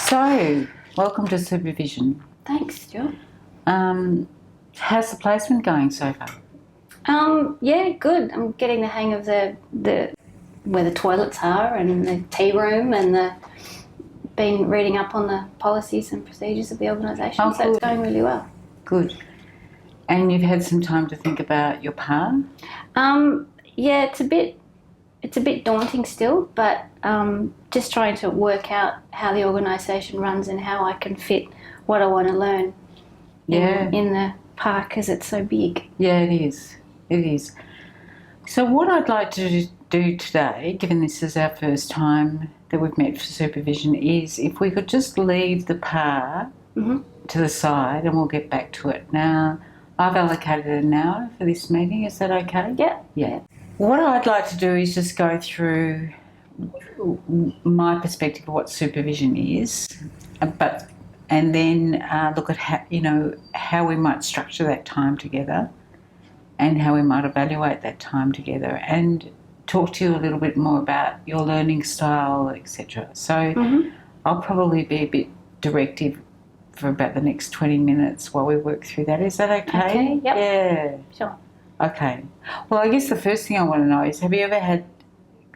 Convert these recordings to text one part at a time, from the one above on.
So, welcome to supervision. Thanks, Stuart. How's the placement going so far? Yeah, good. I'm getting the hang of the where the toilets are and the tea room and been reading up on the policies and procedures of the organisation. Oh, so it's going really well. Good. And you've had some time to think about your part? Yeah, it's a bit daunting still, but just trying to work out how the organisation runs and how I can fit what I want to learn in the park because it's so big. Yeah, it is. It is. So what I'd like to do today, given this is our first time that we've met for supervision, is if we could just leave the PAR to the side and we'll get back to it. Now, I've allocated an hour for this meeting. Is that okay? Yeah. Yeah. What I'd like to do is just go through my perspective of what supervision is, and then look at how we might structure that time together and how we might evaluate that time together and talk to you a little bit more about your learning style, etc. So I'll probably be a bit directive for about the next 20 minutes while we work through that. Is that okay? Okay, yep. Yeah. Sure. Okay. Well, I guess the first thing I want to know is, have you ever had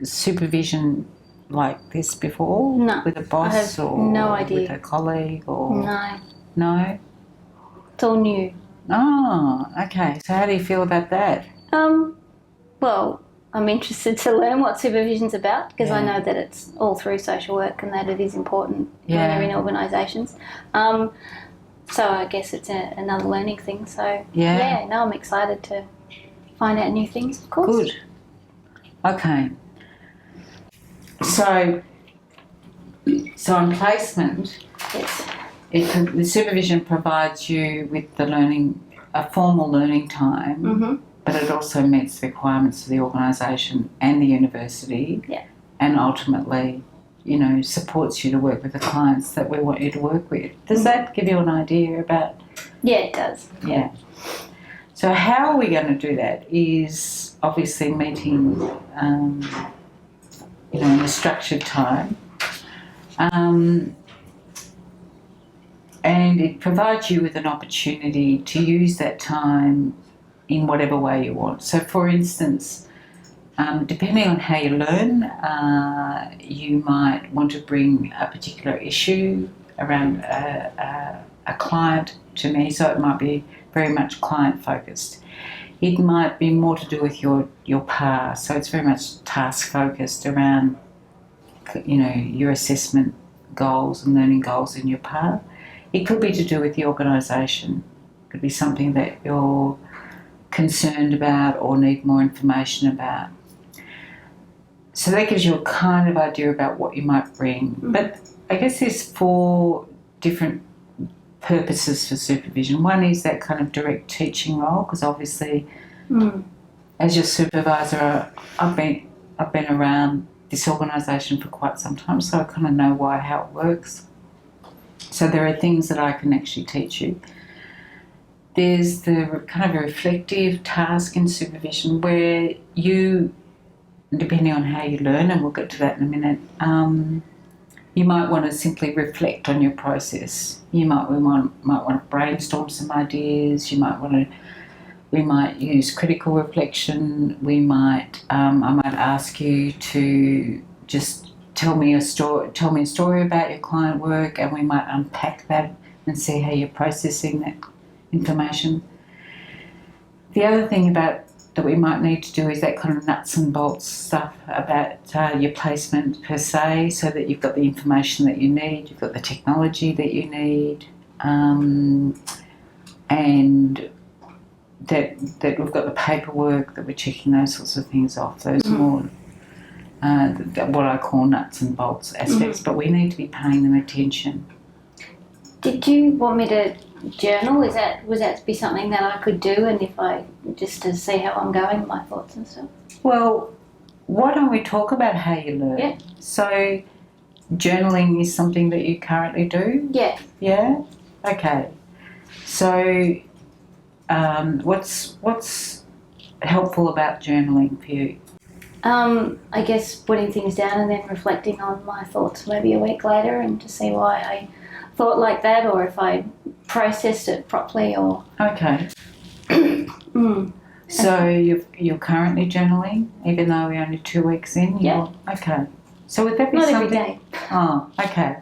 supervision like this before? No. With a boss I have or no idea. with a colleague or... No. No? It's all new. Oh, okay. So how do you feel about that? Well, I'm interested to learn what supervision's about because I know that it's all through social work and that it is important when you're in organisations. So I guess it's another learning thing. So no, I'm excited to find out new things, of course. Good. Okay. So on placement, the supervision provides you with a formal learning time, but it also meets the requirements of the organisation and the university, and ultimately, supports you to work with the clients that we want you to work with. Does that give you an idea about? Yeah, it does. Yeah. So how are we going to do that is obviously meeting, in a structured time. And it provides you with an opportunity to use that time in whatever way you want. So, for instance, depending on how you learn, you might want to bring a particular issue around a client to me, so it might be very much client-focused. It might be more to do with your PAR, so it's very much task-focused around, your assessment goals and learning goals in your PAR. It could be to do with the organisation. It could be something that you're concerned about or need more information about. So that gives you a kind of idea about what you might bring. But I guess there's 4 different purposes for supervision. One is that kind of direct teaching role, because obviously as your supervisor, I've been around this organisation for quite some time, so I kind of know how it works. So there are things that I can actually teach you. There's the kind of a reflective task in supervision where you, depending on how you learn, and we'll get to that in a minute, you might want to simply reflect on your process. We might want to brainstorm some ideas. We might use critical reflection. I might ask you to just tell me a story about your client work, and we might unpack that and see how you're processing that information. The other thing that we might need to do is that kind of nuts and bolts stuff about your placement per se, so that you've got the information that you need, you've got the technology that you need, and that we've got the paperwork, that we're checking those sorts of things off, those more what I call nuts and bolts aspects, but we need to be paying them attention. Did you want me to journal? Was that be something that I could do, and if I just to see how I'm going, my thoughts and stuff? Well, why don't we talk about how you learn? Yeah. So, journaling is something that you currently do? Yeah. Yeah? Okay. So, what's helpful about journaling for you? I guess putting things down and then reflecting on my thoughts maybe a week later and to see why I thought like that, or if I processed it properly, or... Okay. So you're currently journaling, even though we're only 2 weeks in? Yeah. Okay. So would that be Not something... every day. Oh, okay.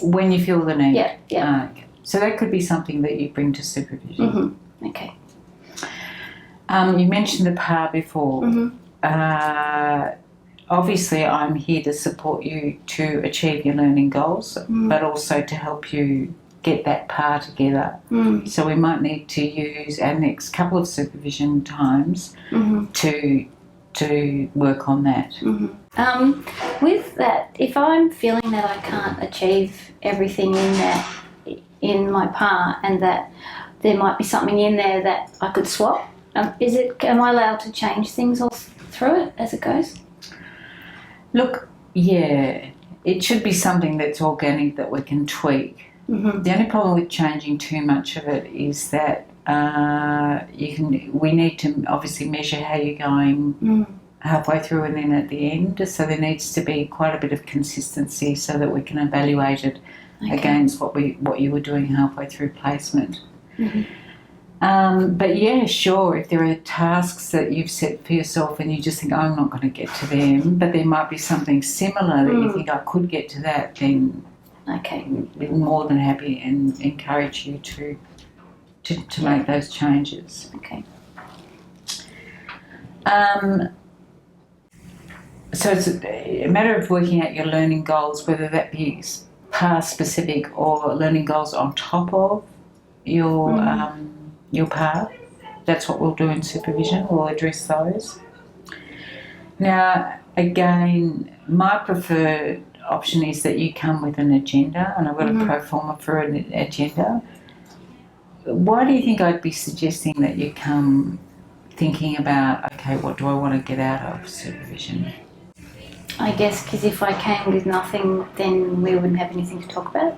When you feel the need? Yeah. Okay. So that could be something that you bring to supervision. Mm-hmm. Okay. You mentioned the PAR before. Mm-hmm. Obviously, I'm here to support you to achieve your learning goals, but also to help you get that PAR together. So we might need to use our next couple of supervision times to work on that. With that, if I'm feeling that I can't achieve everything in my PAR, and that there might be something in there that I could swap, am I allowed to change things all through it as it goes? Look, yeah, it should be something that's organic that we can tweak. The only problem with changing too much of it is that we need to obviously measure how you're going halfway through and then at the end. So there needs to be quite a bit of consistency so that we can evaluate it against what you were doing halfway through placement. But yeah, sure, if there are tasks that you've set for yourself and you just think, I'm not going to get to them, but there might be something similar that you think I could get to that, then we're more than happy and encourage you to make those changes. Okay. So it's a matter of working out your learning goals, whether that be PAR specific or learning goals on top of your PAR. That's what we'll do in supervision. We'll address those. Now, again, my preferred option is that you come with an agenda, and I've got a pro forma for an agenda. Why do you think I'd be suggesting that you come thinking about, okay, what do I want to get out of supervision? I guess because if I came with nothing, then we wouldn't have anything to talk about.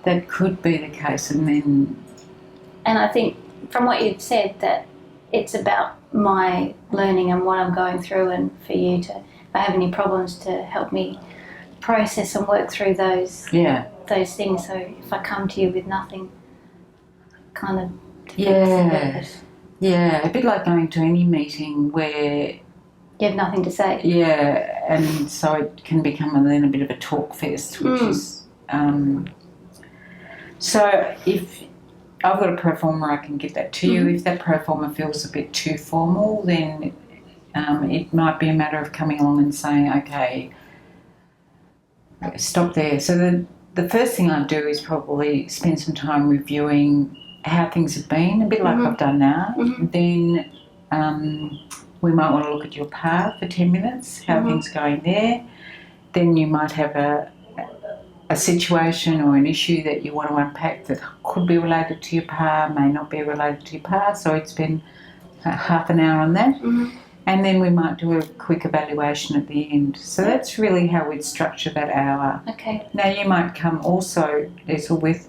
That could be the case, and I think from what you've said that it's about my learning and what I'm going through, and for you to, if I have any problems, to help me process and work through those things. So if I come to you with nothing, kind of defeats the purpose. Yeah, a bit like going to any meeting where you have nothing to say. Yeah, and so it can become then a bit of a talk fest, which is... so if I've got a pro forma, I can get that to you. If that pro forma feels a bit too formal, then it might be a matter of coming along and saying, okay, stop there. So the first thing I'd do is probably spend some time reviewing how things have been, a bit like I've done now. Then we might want to look at your PAR for 10 minutes, how things are going there. Then you might have a situation or an issue that you want to unpack that could be related to your PAR, may not be related to your PAR, so I'd spend half an hour on that. And then we might do a quick evaluation at the end. So that's really how we'd structure that hour. Okay. Now you might come also, Liesl, with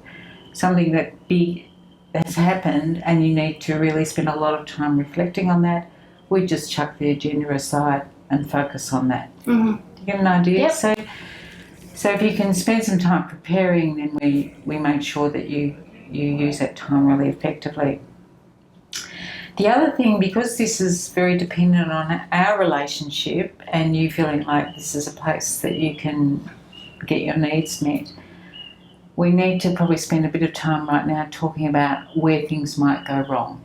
something that big has happened and you need to really spend a lot of time reflecting on that. We just chuck the agenda aside and focus on that. Do you get an idea? Yep. So if you can spend some time preparing, then we make sure that you use that time really effectively. The other thing, because this is very dependent on our relationship and you feeling like this is a place that you can get your needs met, we need to probably spend a bit of time right now talking about where things might go wrong.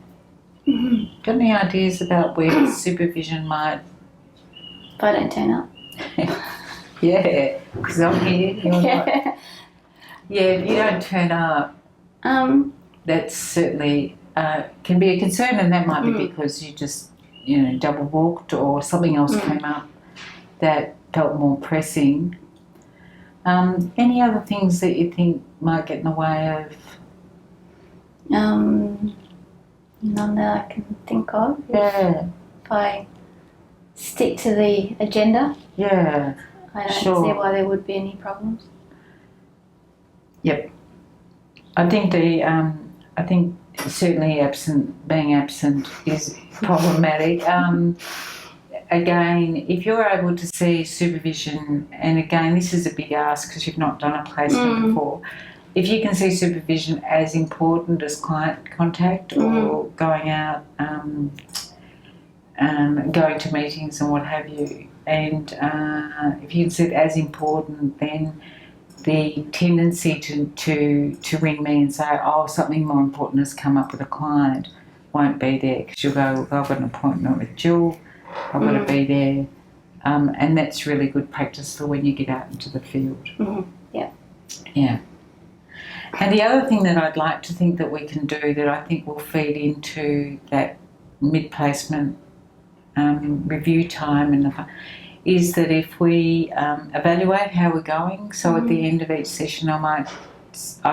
Got any ideas about where supervision might... If I don't turn up. Yeah, because I'm here, you're not. Yeah, if you don't turn up, that's certainly can be a concern, and that might be because you just, double booked or something else came up that felt more pressing. Any other things that you think might get in the way of? None that I can think of. Yeah. If I stick to the agenda. Yeah. I don't see why there would be any problems. Yep. I think certainly being absent is problematic. again, if you're able to see supervision, and again, this is a big ask because you've not done a placement before, if you can see supervision as important as client contact or going out, going to meetings and what have you, and if you can see it as important, then the tendency to ring me and say, oh, something more important has come up with a client won't be there, because you'll go, I've got an appointment with Jill, I've got to be there, and that's really good practice for when you get out into the field. Yeah. And the other thing that I'd like to think that we can do that I think will feed into that mid-placement review time is that if we evaluate how we're going, so at the end of each session I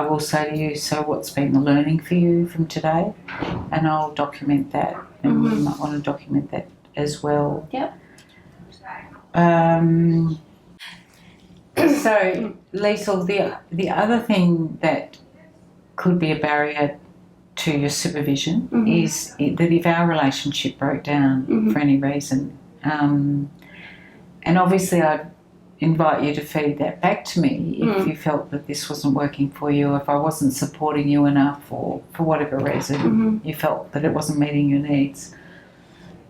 will say to you, so what's been the learning for you from today? And I'll document that, and you might want to document that as well. Yep. So, Liesl, the other thing that could be a barrier to your supervision is that if our relationship broke down for any reason, and obviously I'd invite you to feed that back to me if you felt that this wasn't working for you, if I wasn't supporting you enough, or for whatever reason you felt that it wasn't meeting your needs.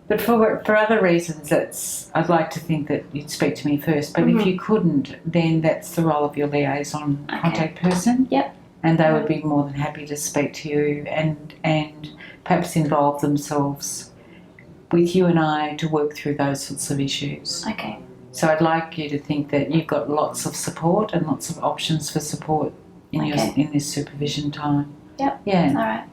But for other reasons, I'd like to think that you'd speak to me first. But if you couldn't, then that's the role of your liaison contact person. Yep. And they would be more than happy to speak to you and perhaps involve themselves with you and I to work through those sorts of issues. Okay. So I'd like you to think that you've got lots of support and lots of options for support in this supervision time. Yep. Yeah. All right.